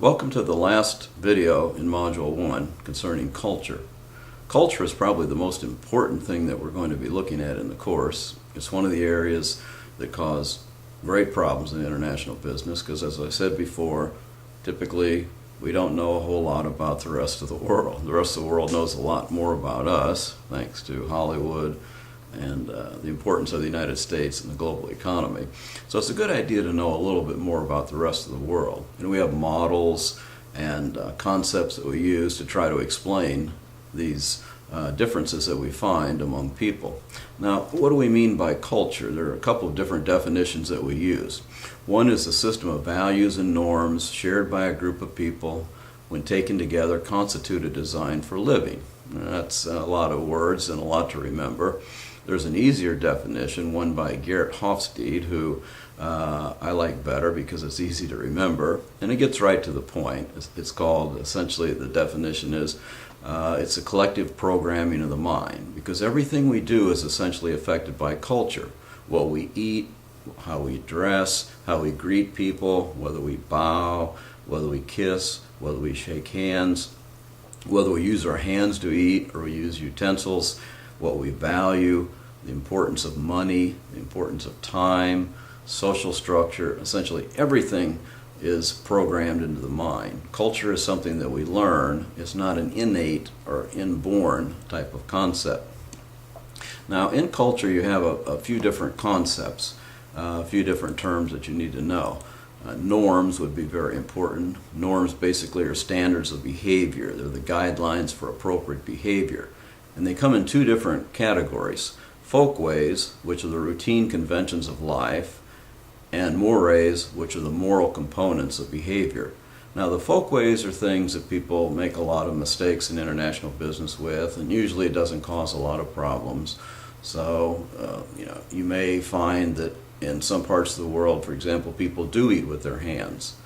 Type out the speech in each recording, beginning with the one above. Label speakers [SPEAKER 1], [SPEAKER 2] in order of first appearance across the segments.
[SPEAKER 1] Welcome to the last video in Module 1 concerning culture. Culture is probably the most important thing that we're going to be looking at in the course. It's one of the areas that cause great problems in international business because, as I said before, typically we don't know a whole lot about the rest of the world. The rest of the world knows a lot more about us, thanks to Hollywood and the importance of the United States in the global economy. So it's a good idea to know a little bit more about the rest of the world. And we have models and concepts that we use to try to explain these differences that we find among people. Now, what do we mean by culture? There are a couple of different definitions that we use. One is a system of values and norms shared by a group of people when taken together constitute a design for living. That's a lot of words and a lot to remember. There's an easier definition, one by Garrett Hofstede, who I like better because it's easy to remember, and it gets right to the point. It's called, essentially, the definition is, it's a collective programming of the mind, because everything we do is essentially affected by culture. What we eat, how we dress, how we greet people, whether we bow, whether we kiss, whether we shake hands, whether we use our hands to eat or we use utensils, what we value, the importance of money, the importance of time, social structure. Essentially everything is programmed into the mind. Culture is something that we learn. It's not an innate or inborn type of concept. Now, in culture you have a few different concepts, a few different terms that you need to know. Norms would be very important. Norms basically are standards of behavior. They're the guidelines for appropriate behavior. And they come in two different categories. Folkways, which are the routine conventions of life, and mores, which are the moral components of behavior. Now, the folkways are things that people make a lot of mistakes in international business with, and usually it doesn't cause a lot of problems. So, you may find that in some parts of the world, for example, people do eat with their hands.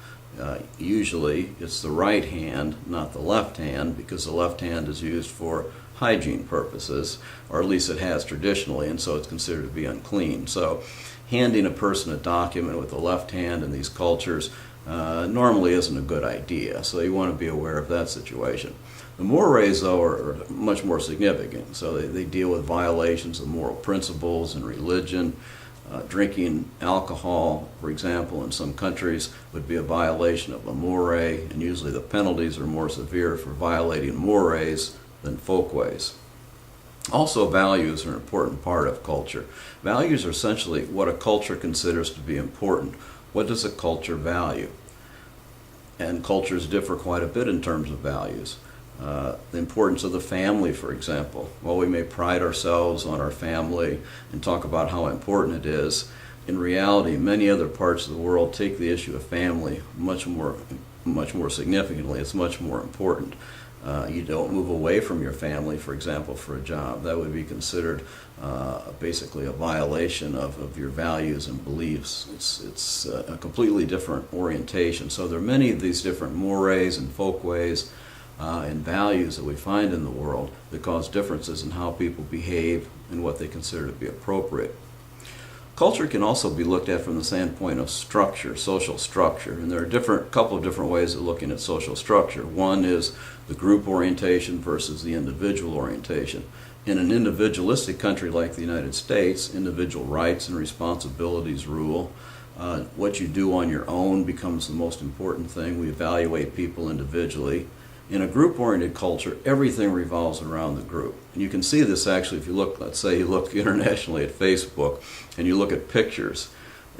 [SPEAKER 1] Usually it's the right hand, not the left hand, because the left hand is used for hygiene purposes, or at least it has traditionally, and so it's considered to be unclean. So handing a person a document with the left hand in these cultures normally isn't a good idea, so you want to be aware of that situation. The mores, though, are much more significant, so they deal with violations of moral principles and religion. Drinking alcohol, for example, in some countries would be a violation of a more, and usually the penalties are more severe for violating mores than folkways. Also, values are an important part of culture. Values are essentially what a culture considers to be important. What does a culture value? And cultures differ quite a bit in terms of values. The importance of the family, for example. While we may pride ourselves on our family and talk about how important it is, in reality, many other parts of the world take the issue of family much more significantly. It's much more important. You don't move away from your family, for example, for a job. That would be considered basically a violation of your values and beliefs. It's a completely different orientation. So there are many of these different mores and folkways and values that we find in the world that cause differences in how people behave and what they consider to be appropriate. Culture can also be looked at from the standpoint of structure, social structure, and there are a couple of different ways of looking at social structure. One is the group orientation versus the individual orientation. In an individualistic country like the United States, individual rights and responsibilities rule. What you do on your own becomes the most important thing. We evaluate people individually. In a group-oriented culture, everything revolves around the group. And you can see this actually if you look, let's say you look internationally at Facebook and you look at pictures.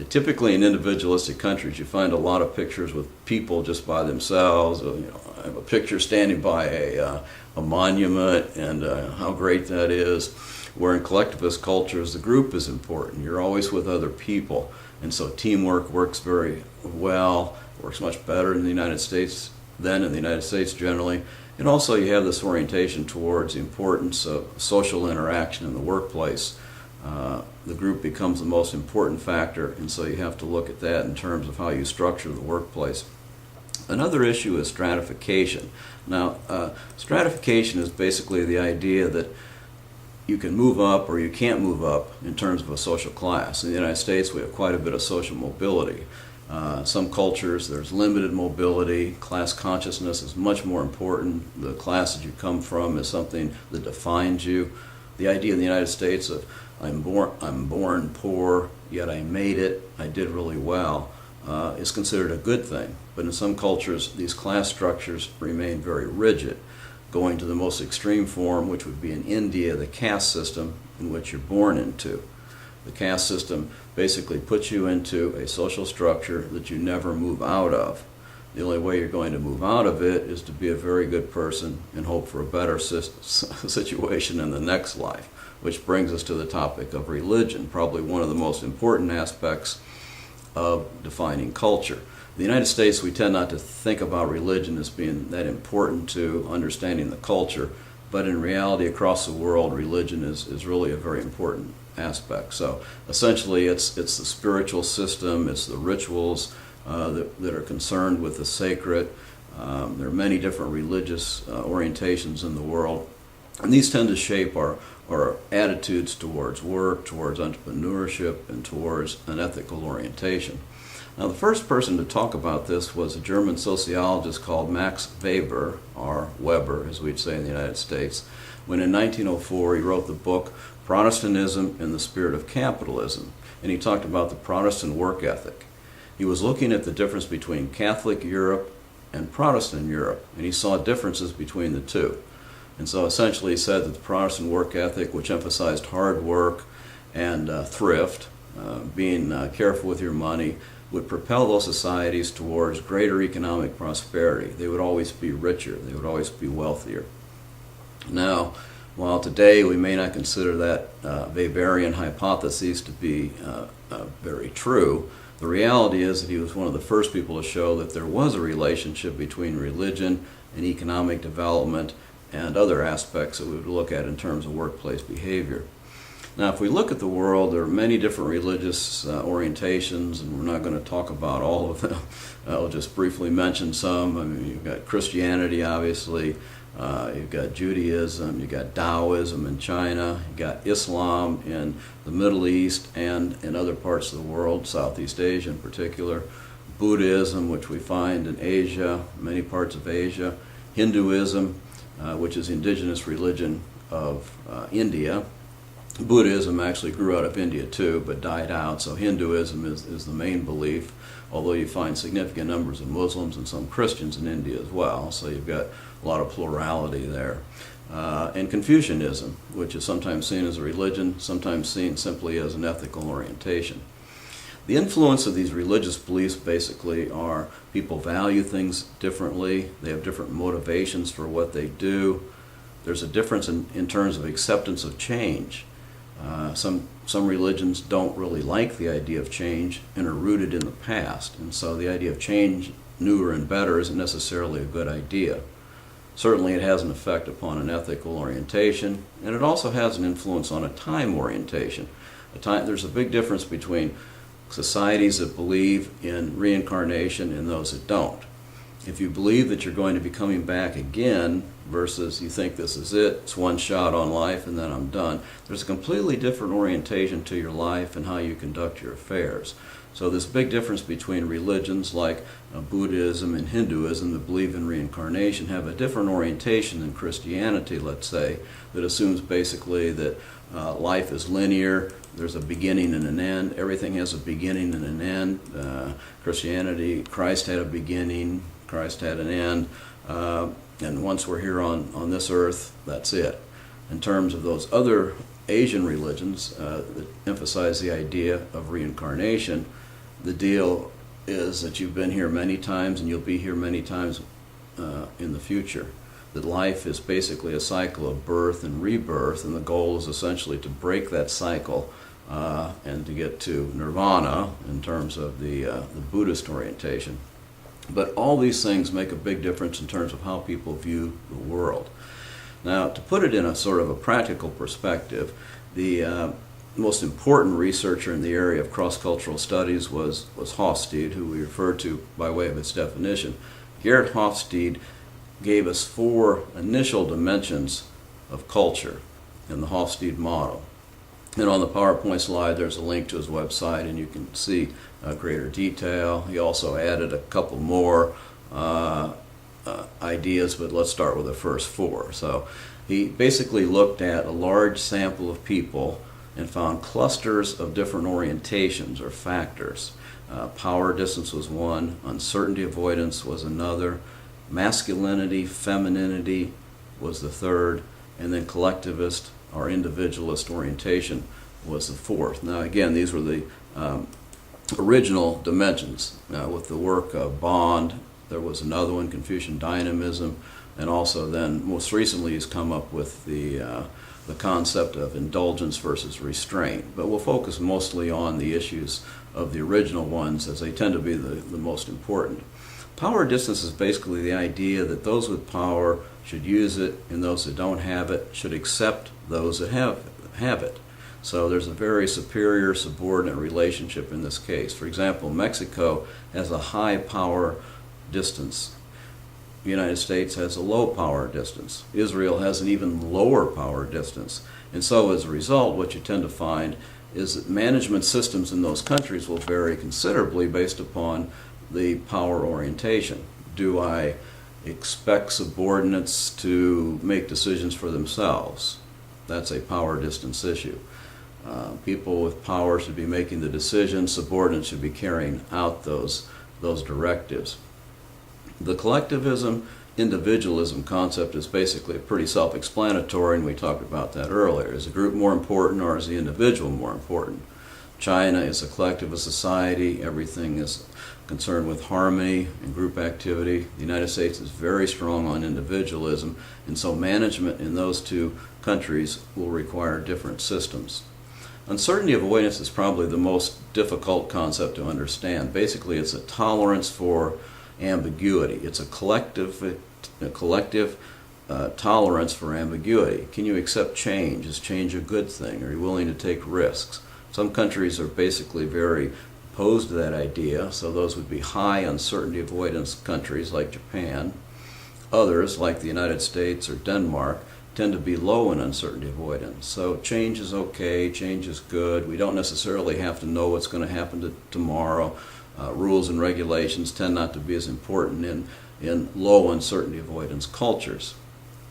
[SPEAKER 1] Typically in individualistic countries, you find a lot of pictures with people just by themselves. I have a picture standing by a monument and how great that is. Where in collectivist cultures, the group is important. You're always with other people. And so teamwork works very well, works much better in the United States than in the United States generally. And also you have this orientation towards the importance of social interaction in the workplace. The group becomes the most important factor, and so you have to look at that in terms of how you structure the workplace. Another issue is stratification. Now, stratification is basically the idea that you can move up or you can't move up in terms of a social class. In the United States, we have quite a bit of social mobility. Some cultures, there's limited mobility. Class consciousness is much more important. The class that you come from is something that defines you. The idea in the United States of I'm born poor, yet I made it, I did really well, is considered a good thing. But in some cultures, these class structures remain very rigid, going to the most extreme form, which would be in India, the caste system in which you're born into. The caste system basically puts you into a social structure that you never move out of. The only way you're going to move out of it is to be a very good person and hope for a better situation in the next life, which brings us to the topic of religion, probably one of the most important aspects of defining culture. In the United States, we tend not to think about religion as being that important to understanding the culture, but in reality, across the world, religion is really a very important aspect. So essentially, it's the spiritual system, it's the rituals that are concerned with the sacred. There are many different religious orientations in the world, and these tend to shape our attitudes towards work, towards entrepreneurship, and towards an ethical orientation. Now, the first person to talk about this was a German sociologist called Max Weber, or Weber, as we'd say in the United States, when in 1904 he wrote the book Protestantism in the Spirit of Capitalism, and he talked about the Protestant work ethic. He was looking at the difference between Catholic Europe and Protestant Europe, and he saw differences between the two. And so essentially he said that the Protestant work ethic, which emphasized hard work and thrift, being careful with your money, would propel those societies towards greater economic prosperity. They would always be richer. They would always be wealthier. Now, while today we may not consider that Weberian hypothesis to be very true, the reality is that he was one of the first people to show that there was a relationship between religion and economic development and other aspects that we would look at in terms of workplace behavior. Now, if we look at the world, there are many different religious orientations, and we're not going to talk about all of them. I'll just briefly mention some. I mean, you've got Christianity, obviously. You've got Judaism. You've got Taoism in China. You've got Islam in the Middle East and in other parts of the world, Southeast Asia in particular. Buddhism, which we find in Asia, many parts of Asia. Hinduism, which is the indigenous religion of India. Buddhism actually grew out of India too, but died out, so Hinduism is the main belief, although you find significant numbers of Muslims and some Christians in India as well, so you've got a lot of plurality there. And Confucianism, which is sometimes seen as a religion, sometimes seen simply as an ethical orientation. The influence of these religious beliefs basically are people value things differently, they have different motivations for what they do. There's a difference in terms of acceptance of change. Some religions don't really like the idea of change and are rooted in the past, and so the idea of change, newer and better, isn't necessarily a good idea. Certainly it has an effect upon an ethical orientation, and it also has an influence on a time orientation. There's a big difference between societies that believe in reincarnation and those that don't. If you believe that you're going to be coming back again versus you think this is it, it's one shot on life and then I'm done, there's a completely different orientation to your life and how you conduct your affairs. So this big difference between religions like Buddhism and Hinduism that believe in reincarnation have a different orientation than Christianity, let's say, that assumes basically that life is linear, there's a beginning and an end, everything has a beginning and an end. Christianity, Christ had a beginning, Christ had an end, and once we're here on this earth, that's it. In terms of those other Asian religions that emphasize the idea of reincarnation, the deal is that you've been here many times and you'll be here many times in the future. That life is basically a cycle of birth and rebirth, and the goal is essentially to break that cycle and to get to nirvana in terms of the Buddhist orientation. But all these things make a big difference in terms of how people view the world. Now, to put it in a sort of a practical perspective, the most important researcher in the area of cross-cultural studies was Hofstede, who we refer to by way of its definition. Gerrit Hofstede gave us 4 initial dimensions of culture in the Hofstede model. And on the PowerPoint slide, there's a link to his website, and you can see greater detail. He also added a couple more ideas, but let's start with the first four. So he basically looked at a large sample of people and found clusters of different orientations or factors. Power distance was one, uncertainty avoidance was another, masculinity, femininity was the third, and then collectivist or individualist orientation was the fourth. Now again, these were the original dimensions. With the work of Bond, there was another one, Confucian dynamism, and also then most recently he's come up with the concept of indulgence versus restraint. But we'll focus mostly on the issues of the original ones, as they tend to be the most important. Power distance is basically the idea that those with power should use it, and those that don't have it should accept those that have it. So there's a very superior subordinate relationship in this case. For example, Mexico has a high power distance. The United States has a low power distance. Israel has an even lower power distance. And so as a result, what you tend to find is that management systems in those countries will vary considerably based upon the power orientation. Do I expect subordinates to make decisions for themselves? That's a power distance issue. People with power should be making the decisions. Subordinates should be carrying out those directives. The collectivism individualism concept is basically pretty self-explanatory, and we talked about that earlier. Is the group more important, or is the individual more important? China is a collectivist society. Everything is concerned with harmony and group activity. The United States is very strong on individualism, and so management in those two countries will require different systems. Uncertainty avoidance is probably the most difficult concept to understand. Basically, it's a tolerance for ambiguity. It's a collective tolerance for ambiguity. Can you accept change? Is change a good thing? Are you willing to take risks? Some countries are basically very opposed to that idea, so those would be high uncertainty avoidance countries like Japan. Others, like the United States or Denmark, tend to be low in uncertainty avoidance. So change is okay, change is good. We don't necessarily have to know what's going to happen tomorrow. Rules and regulations tend not to be as important in low uncertainty avoidance cultures.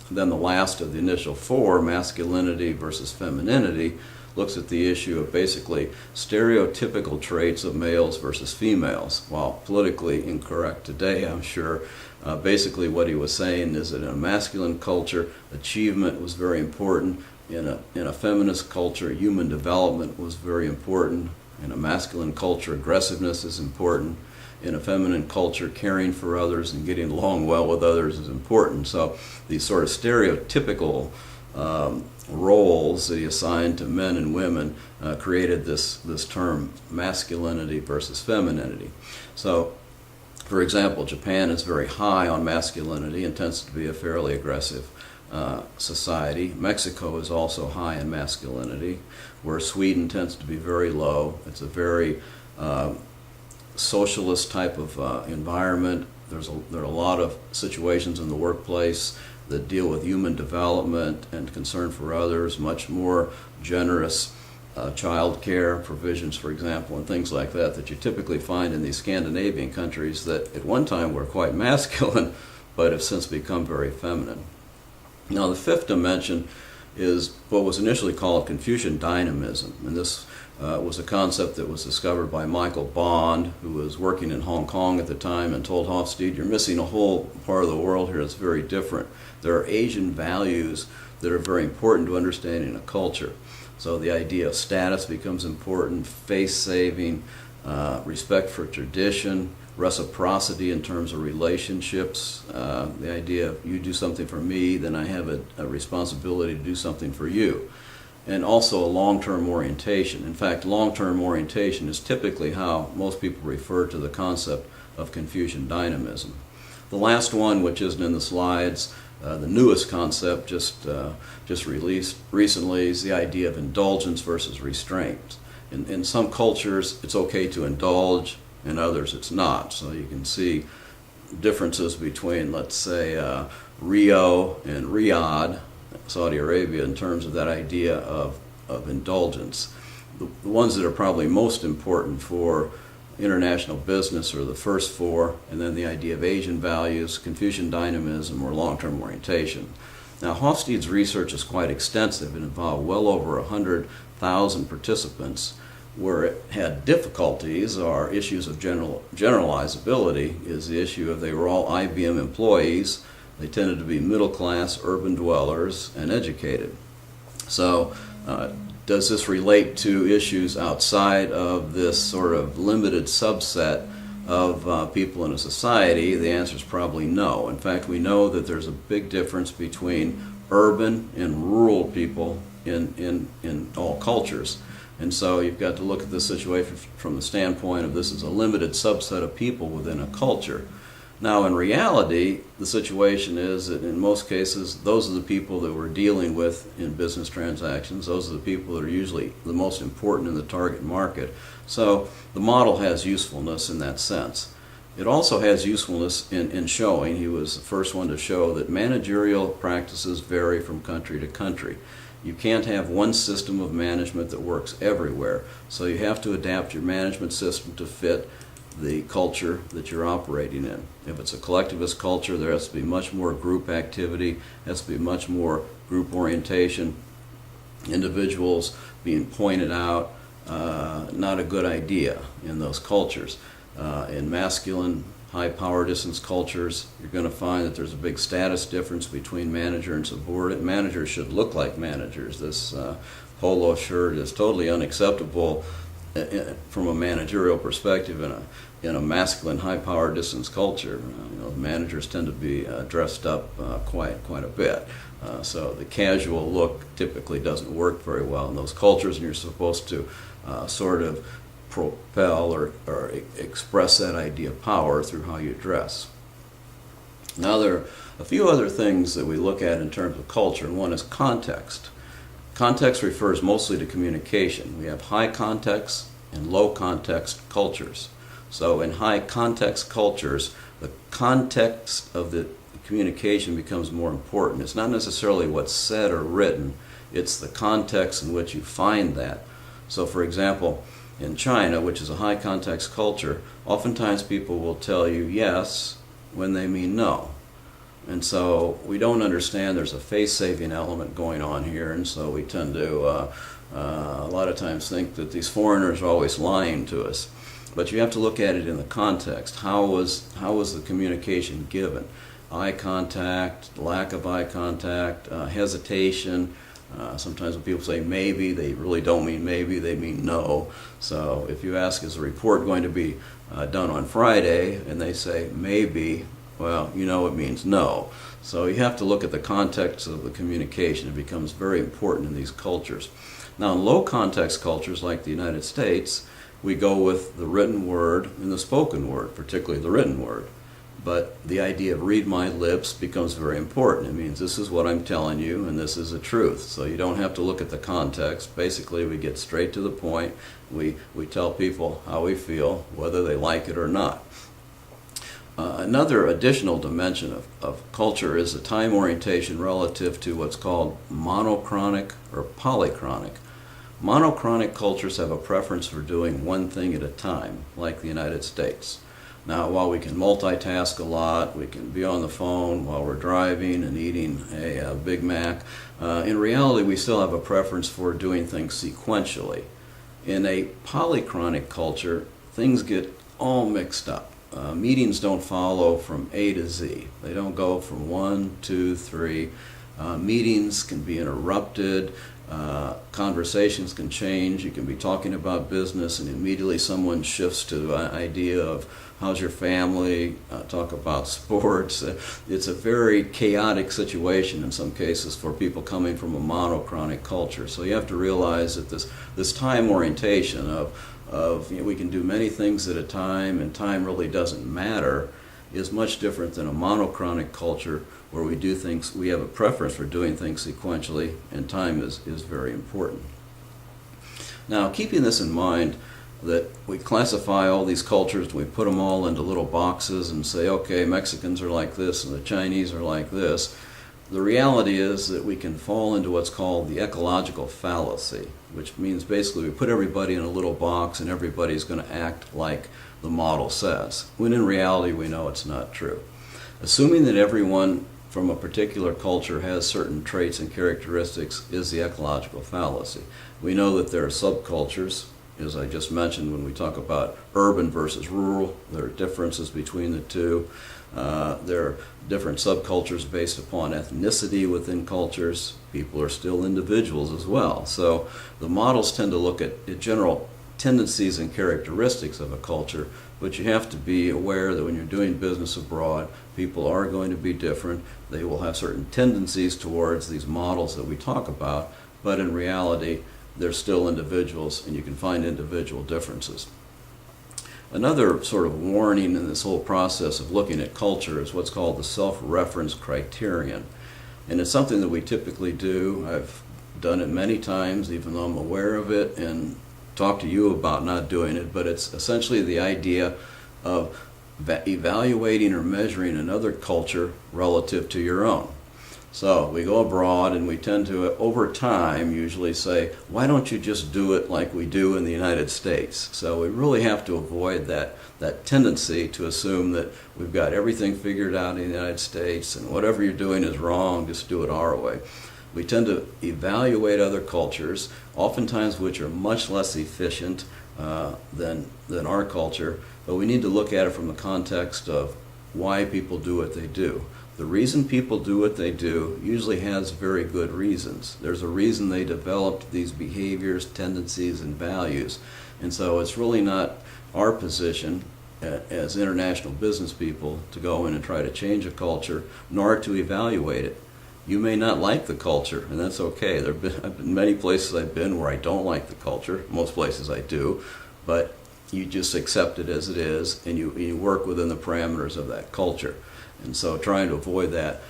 [SPEAKER 1] Then the last of the initial four, masculinity versus femininity, looks at the issue of basically stereotypical traits of males versus females. While politically incorrect today, I'm sure, basically what he was saying is that in a masculine culture, achievement was very important. In a feminist culture, human development was very important. In a masculine culture, aggressiveness is important. In a feminine culture, caring for others and getting along well with others is important. So these sort of stereotypical roles that he assigned to men and women created this term masculinity versus femininity. So, for example, Japan is very high on masculinity and tends to be a fairly aggressive society. Mexico is also high in masculinity, where Sweden tends to be very low. It's a very socialist type of environment. There are a lot of situations in the workplace that deal with human development and concern for others, much more generous child care provisions, for example, and things like that you typically find in these Scandinavian countries that at one time were quite masculine, but have since become very feminine. Now, the fifth dimension is what was initially called Confucian dynamism, and this was a concept that was discovered by Michael Bond, who was working in Hong Kong at the time, and told Hofstede, "You're missing a whole part of the world here that's very different. There are Asian values that are very important to understanding a culture." So the idea of status becomes important, face-saving, respect for tradition, reciprocity in terms of relationships, the idea of you do something for me, then I have a responsibility to do something for you. And also a long-term orientation. In fact, long-term orientation is typically how most people refer to the concept of Confucian dynamism. The last one, which isn't in the slides, the newest concept just released recently, is the idea of indulgence versus restraint. In some cultures, it's okay to indulge, in others it's not. So you can see differences between, let's say, Rio and Riyadh, Saudi Arabia, in terms of that idea of of indulgence. The ones that are probably most important for international business are the first four, and then the idea of Asian values, Confucian dynamism, or long-term orientation. Now, Hofstede's research is quite extensive. It involved well over 100,000 participants. Where it had difficulties or issues of generalizability is the issue of they were all IBM employees. They tended to be middle-class urban dwellers and educated. So does this relate to issues outside of this sort of limited subset of people in a society? The answer is probably no. In fact, we know that there's a big difference between urban and rural people in all cultures. And so you've got to look at this situation from the standpoint of this is a limited subset of people within a culture. Now, in reality, the situation is that in most cases, those are the people that we're dealing with in business transactions. Those are the people that are usually the most important in the target market. So the model has usefulness in that sense. It also has usefulness in showing, he was the first one to show, that managerial practices vary from country to country. You can't have one system of management that works everywhere. So you have to adapt your management system to fit the culture that you're operating in. If it's a collectivist culture, there has to be much more group activity, has to be much more group orientation, individuals being pointed out, not a good idea in those cultures. In masculine, high power distance cultures, you're going to find that there's a big status difference between manager and subordinate. Managers should look like managers. This polo shirt is totally unacceptable from a managerial perspective in a masculine, high power distance culture. Managers tend to be dressed up quite a bit. So the casual look typically doesn't work very well in those cultures, and you're supposed to sort of propel or express that idea of power through how you dress. Now, there are a few other things that we look at in terms of culture, and one is context. Context refers mostly to communication. We have high context and low context cultures. So in high context cultures, the context of the communication becomes more important. It's not necessarily what's said or written, it's the context in which you find that. So for example, in China, which is a high context culture, oftentimes people will tell you yes when they mean no. And so we don't understand there's a face-saving element going on here, and so we tend to a lot of times think that these foreigners are always lying to us. But you have to look at it in the context. How was the communication given? Eye contact, lack of eye contact, hesitation. Sometimes when people say maybe, they really don't mean maybe, they mean no. So if you ask, is the report going to be done on Friday, and they say maybe, well, you know it means no. So you have to look at the context of the communication. It becomes very important in these cultures. Now, in low context cultures like the United States, we go with the written word and the spoken word, particularly the written word. But the idea of read my lips becomes very important. It means this is what I'm telling you, and this is the truth. So you don't have to look at the context. Basically, we get straight to the point. We tell people how we feel, whether they like it or not. Another additional dimension of culture is the time orientation relative to what's called monochronic or polychronic. Monochronic cultures have a preference for doing one thing at a time, like the United States. Now, while we can multitask a lot, we can be on the phone while we're driving and eating a Big Mac, in reality we still have a preference for doing things sequentially. In a polychronic culture, things get all mixed up. Meetings don't follow from A to Z. They don't go from 1, 2, 3. Meetings can be interrupted. Conversations can change. You can be talking about business and immediately someone shifts to the idea of how's your family, talk about sports. It's a very chaotic situation in some cases for people coming from a monochronic culture. So you have to realize that this time orientation of we can do many things at a time and time really doesn't matter is much different than a monochronic culture where we have a preference for doing things sequentially, and time is very important. Now, keeping this in mind, that we classify all these cultures, we put them all into little boxes and say, okay, Mexicans are like this and the Chinese are like this. the reality is that we can fall into what's called the ecological fallacy, which means basically we put everybody in a little box and everybody's going to act like the model says, when in reality we know it's not true. Assuming that everyone from a particular culture has certain traits and characteristics is the ecological fallacy. We know that there are subcultures, as I just mentioned when we talk about urban versus rural. There are differences between the two. There are different subcultures based upon ethnicity within cultures. People are still individuals as well. So the models tend to look at general tendencies and characteristics of a culture, but you have to be aware that when you're doing business abroad, people are going to be different. They will have certain tendencies towards these models that we talk about, but in reality, they're still individuals, and you can find individual differences. Another sort of warning in this whole process of looking at culture is what's called the self-reference criterion. And it's something that we typically do. I've done it many times, even though I'm aware of it, and talk to you about not doing it, but it's essentially the idea of evaluating or measuring another culture relative to your own. So we go abroad and we tend to, over time, usually say, why don't you just do it like we do in the United States? So we really have to avoid that tendency to assume that we've got everything figured out in the United States and whatever you're doing is wrong, just do it our way. We tend to evaluate other cultures, oftentimes which are much less efficient than our culture, but we need to look at it from the context of why people do what they do. The reason people do what they do usually has very good reasons. There's a reason they developed these behaviors, tendencies, and values. And so it's really not our position as international business people to go in and try to change a culture, nor to evaluate it. You may not like the culture, and that's okay. I've been many places I've been where I don't like the culture. Most places I do, but you just accept it as it is, and you work within the parameters of that culture. And so trying to avoid that,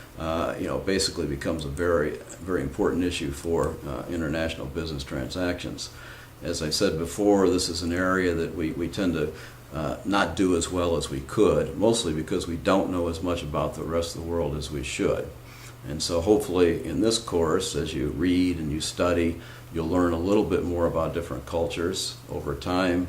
[SPEAKER 1] basically becomes a very, very important issue for international business transactions. As I said before, this is an area that we tend to not do as well as we could, mostly because we don't know as much about the rest of the world as we should. And so hopefully in this course, as you read and you study, you'll learn a little bit more about different cultures. Over time,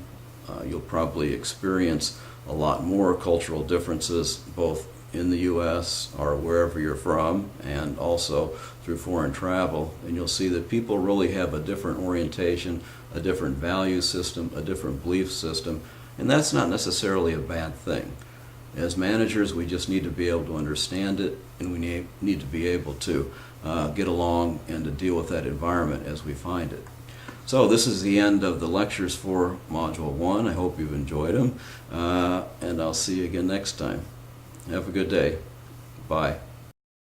[SPEAKER 1] you'll probably experience a lot more cultural differences, both in the U.S. or wherever you're from, and also through foreign travel. And you'll see that people really have a different orientation, a different value system, a different belief system, and that's not necessarily a bad thing. As managers, we just need to be able to understand it, and we need to be able to get along and to deal with that environment as we find it. So this is the end of the lectures for Module 1. I hope you've enjoyed them, and I'll see you again next time. Have a good day. Bye.